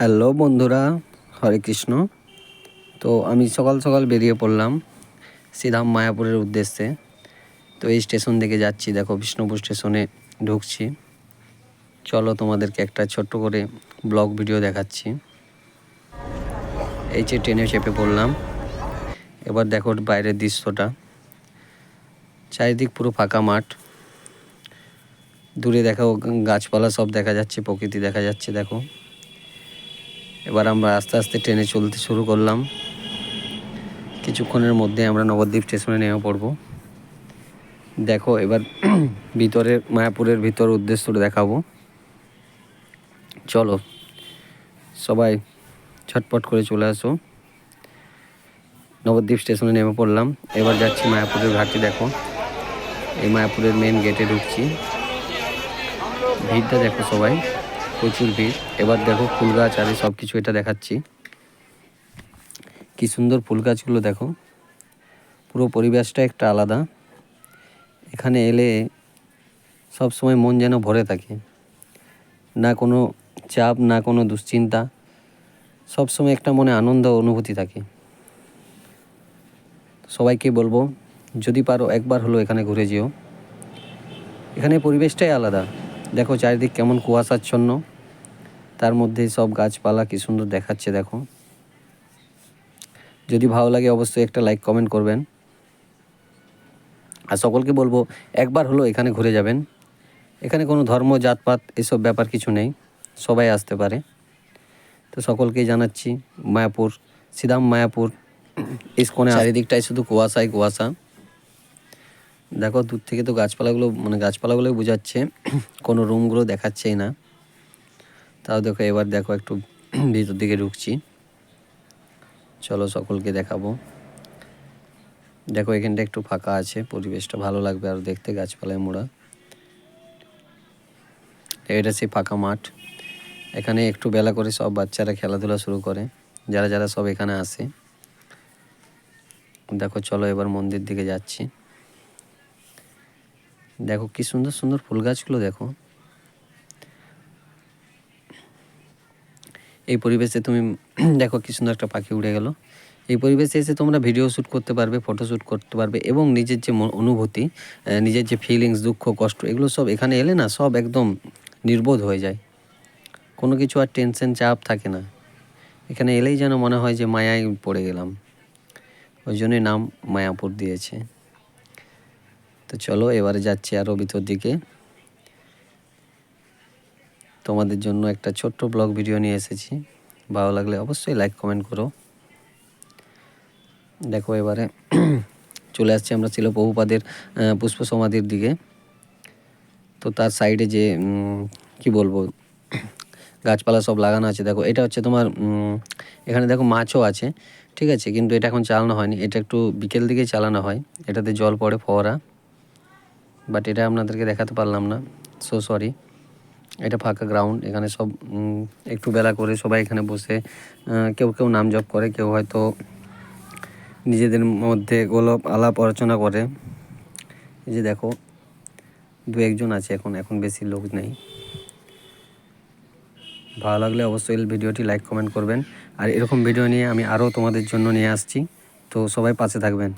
Hello বন্ধুরা, হরে কৃষ্ণ। তো আমি সকাল সকাল বেরিয়ে পড়লাম শ্রীধাম মায়াপুরের উদ্দেশ্যে। তো এই স্টেশন থেকে যাচ্ছি, দেখো বিষ্ণুপুর স্টেশনে ঢুকছি। চলো তোমাদেরকে একটা ছোট্ট করে ব্লগ ভিডিও দেখাচ্ছি। এই যে ট্রেনে চেপে পড়লাম। এবার দেখো বাইরের দৃশ্যটা, চারিদিক পুরো ফাঁকা মাঠ, দূরে দেখো গাছপালা সব দেখা যাচ্ছে, প্রকৃতি দেখা যাচ্ছে। দেখো এবার আমরা আস্তে আস্তে ট্রেনে চলতে শুরু করলাম। কিছুক্ষণের মধ্যে আমরা নবদ্বীপ স্টেশনে নেমে পড়ব। দেখো এবার ভিতরের মায়াপুরের ভিতর উদ্দেশ্যটা দেখাবো। চলো সবাই ছটপট করে চলে আসো। নবদ্বীপ স্টেশনে নেমে পড়লাম। এবার যাচ্ছি মায়াপুরের ঘাটে। দেখো এই মায়াপুরের মেন গেটে ঢুকছি। ভিড়টা দেখো সবাই, প্রচুর ভিড়। এবার দেখো ফুল গাছ আর সব কিছু এটা দেখাচ্ছি। কি সুন্দর ফুল গাছগুলো দেখো, পুরো পরিবেশটা একটা আলাদা। এখানে এলে সব সময় মন যেন ভরে থাকে, না কোনো চাপ, না কোনো দুশ্চিন্তা, সব সময় একটা মনে আনন্দ অনুভূতি থাকে। সবাইকে বলবো যদি পারো একবার হলো এখানে ঘুরে যেও। এখানে পরিবেশটাই আলাদা। দেখো চারিদিক কেমন কুয়াশাচ্ছন্ন, তার মধ্যে সব গাছপালা কি সুন্দর দেখাচ্ছে। দেখো যদি ভালো লাগে অবশ্যই একটা লাইক কমেন্ট করবেন। আর সকলকে বলবো একবার হলো এখানে ঘুরে যাবেন। এখানে কোনো ধর্ম, জাতপাত এসব ব্যাপার কিছু নেই, সবাই আসতে পারে। তো সকলকেই জানাচ্ছি মায়াপুর, শ্রীধাম মায়াপুর ইসকনে চারিদিকটাই শুধু কুয়াশাই কুয়াশা। দেখো দূর থেকে তো গাছপালাগুলোই বোঝাচ্ছে, কোনো রুমগুলো দেখাচ্ছেই না। তাও দেখো এবার দেখো একটু ভিতর দিকে ঢুকছি। চলো সকলকে দেখাবো। দেখো এখানটা একটু ফাঁকা আছে, পরিবেশটা ভালো লাগবে আর দেখতে, গাছপালায় মোড়া। এটা সেই ফাঁকা মাঠ। এখানে একটু বেলা করে সব বাচ্চারা খেলাধুলা শুরু করে, যারা যারা সব এখানে আসে। দেখো চলো এবার মন্দির দিকে যাচ্ছি। দেখো কি সুন্দর সুন্দর ফুল গাছগুলো দেখো। এই পরিবেশে তুমি দেখো কি সুন্দর একটা পাখি উড়ে গেল। এই পরিবেশে এসে তোমরা ভিডিও শ্যুট করতে পারবে, ফটো শ্যুট করতে পারবে, এবং নিজের যে অনুভূতি, নিজের যে ফিলিংস, দুঃখ কষ্ট, এগুলো সব এখানে এলে না সব একদম নির্বোধ হয়ে যায়। কোনো কিছু আর টেনশন চাপ থাকে না। এখানে এলেই যেন মনে হয় যে মায়ায় পড়ে গেলাম। ওই জন্যই নাম মায়াপুর দিয়েছে। তো চলো এবারে যাচ্ছি আরও ভিতর দিকে। তোমাদের জন্য একটা ছোট্ট ব্লগ ভিডিও নিয়ে এসেছি। ভালো লাগলে অবশ্যই লাইক কমেন্ট করো। দেখো এবারে চলে আসছি আমরা ছিল প্রভুপাদের পুষ্প সমাধির দিকে। তো তার সাইডে যে কি বলবো, গাছপালা সব লাগানো আছে। দেখো এটা হচ্ছে তোমার এখানে দেখো মাছও আছে, ঠিক আছে, কিন্তু এটা এখন চালানো হয়নি। এটা একটু বিকেল দিকে চালানো হয়। এটাতে জল পড়ে ফোয়ারা, বাট এটা আপনাদেরকে দেখাতে পারলাম না, সো সরি। এটা ফাঁকা গ্রাউন্ড। এখানে সব একটু বেলা করে সবাই এখানে বসে কেউ কেউ নাম জপ করে, কেউ হয়তো নিজেদের মধ্যে আলাপ আলোচনা করে। এই যে দেখো দু একজন আছে, এখন বেশি লোক নেই। ভালো লাগলে অবশ্যই ভিডিওটি লাইক কমেন্ট করবেন। আর এরকম ভিডিও নিয়ে আমি আরও তোমাদের জন্য নিয়ে আসছি। তো সবাই পাশে থাকবেন।